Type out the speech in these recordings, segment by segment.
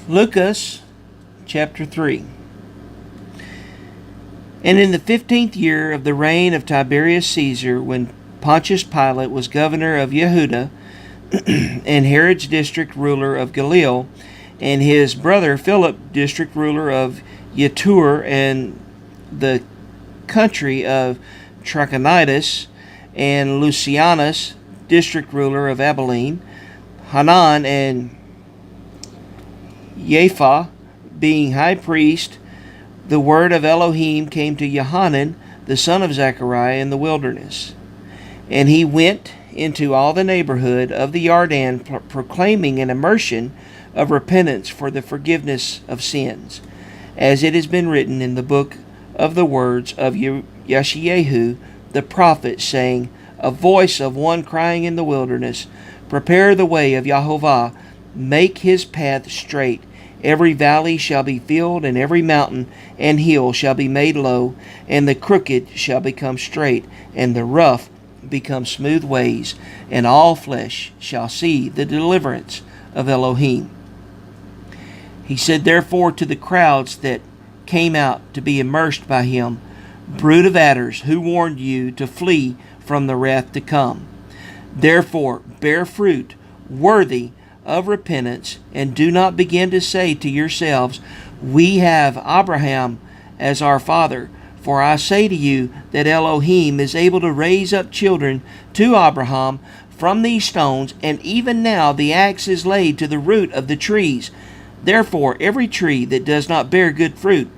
Luqas chapter 3. And in the 15th year of the reign of Tiberius Caesar, when Pontius Pilate was governor of Yehuda, and Herod's district ruler of Galilee, and his brother Philip district ruler of Yetur, and the country of Trachonitis, and Lucianus district ruler of Abilene, Hanan and Yapha being high priest, the word of Elohim came to Johanan, the son of Zechariah, in the wilderness. And he went into all the neighborhood of the Jordan, proclaiming an immersion of repentance for the forgiveness of sins, as it has been written in the book of the words of Yeshayahu the prophet, saying, A voice of one crying in the wilderness, Prepare the way of Yahovah, make his path straight. Every valley shall be filled, and every mountain and hill shall be made low, and the crooked shall become straight, and the rough become smooth ways, and all flesh shall see the deliverance of Elohim. He said therefore to the crowds that came out to be immersed by him, Brood of adders, who warned you to flee from the wrath to come? Therefore bear fruit worthy of repentance, and do not begin to say to yourselves, We have Abraham as our father. For I say to you that Elohim is able to raise up children to Abraham from these stones, and even now the axe is laid to the root of the trees. Therefore every tree that does not bear good fruit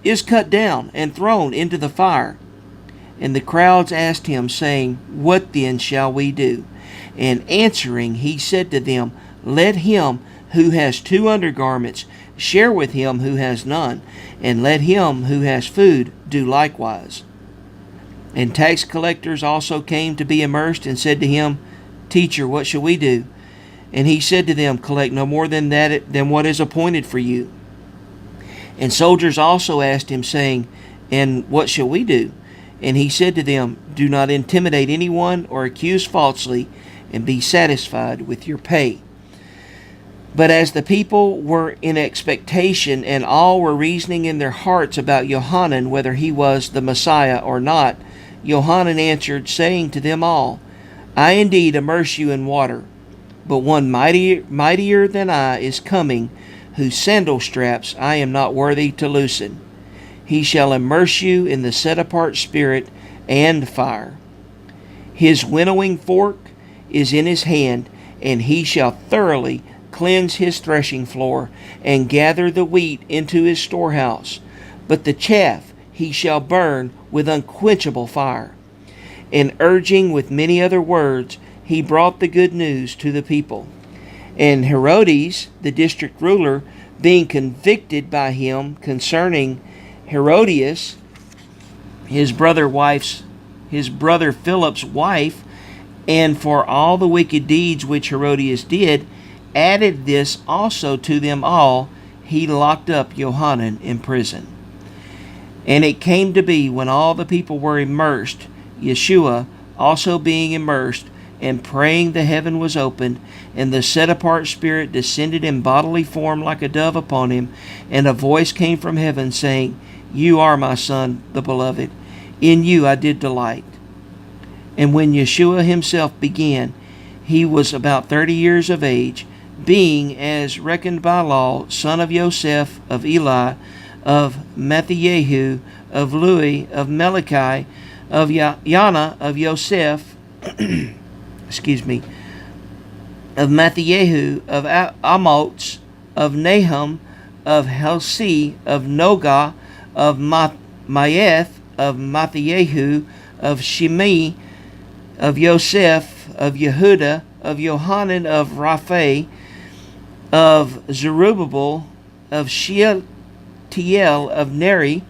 is cut down and thrown into the fire. And the crowds asked him, saying, What then shall we do? And answering, he said to them, Let him who has 2 undergarments share with him who has none, and let him who has food do likewise. And tax collectors also came to be immersed, and said to him, Teacher, what shall we do? And he said to them, Collect no more than what is appointed for you. And soldiers also asked him, saying, And what shall we do? And he said to them, Do not intimidate anyone or accuse falsely, and be satisfied with your pay. But as the people were in expectation, and all were reasoning in their hearts about Johanan, whether he was the Messiah or not, Johanan answered, saying to them all, I indeed immerse you in water, but one mightier than I is coming, whose sandal straps I am not worthy to loosen. He shall immerse you in the set-apart spirit and fire. His winnowing fork is in his hand, and he shall thoroughly cleanse his threshing floor, and gather the wheat into his storehouse. But the chaff he shall burn with unquenchable fire. And urging with many other words, he brought the good news to the people. And Herodes, the district ruler, being convicted by him concerning Herodias, his brother Philip's wife, and for all the wicked deeds which Herodias did, added this also to them all, he locked up Johanan in prison. And it came to be, when all the people were immersed, Yeshua also being immersed, and praying, the heaven was opened, and the set-apart Spirit descended in bodily form like a dove upon him, and a voice came from heaven, saying, You are my Son, the beloved. In you I did delight. And when Yeshua himself began, he was about 30 years of age, being, as reckoned by law, son of Joseph, of Eli, of Matthiyahu, of Lui, of Melichi, of Yana, of Joseph, of Matthiyahu, of Amots, of Nahum, of Helsi, of Noga, of Maeth, of Matthiyahu, of Shimi, of Joseph, of Yehuda, of Johanan, of Rapha, of Zerubbabel, of Shealtiel, of Neri,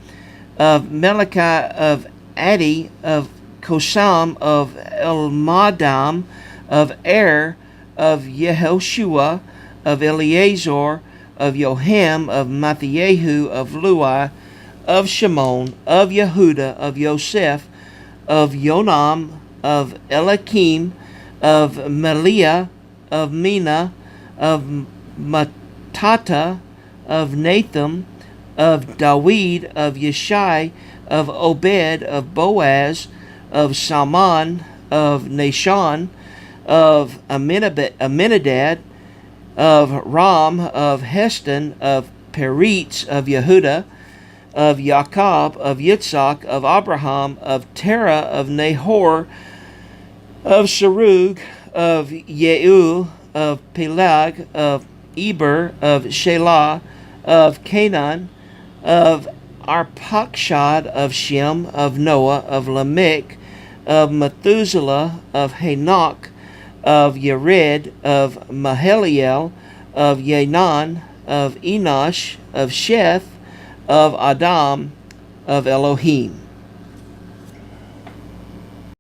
of Melichi, of Addi, of Kosam, of Elmadam, of Er, of Yehoshua, of Eleazar, of Joham, of Matthiyahu, of Lui, of Shimon, of Yehuda, of Joseph, of Yonam, of Eliakim, of Meliah, of Mina, of Matata, of Natham, of Dawid, of Yeshai, of Obed, of Boaz, of Salmon, of Nashon, of Aminadab, of Ram, of Heston, of Peretz, of Yehuda, of Jacob, of Yitzhak, of Abraham, of Terah, of Nahor, of Serug, of Yeuel, of Peleg, of Eber, of Shelah, of Canaan, of Arpachshad, of Shem, of Noah, of Lamech, of Methuselah, of Henoch, of Yered, of Mahaliel, of Yenan, of Enosh, of Sheth, of Adam, of Elohim.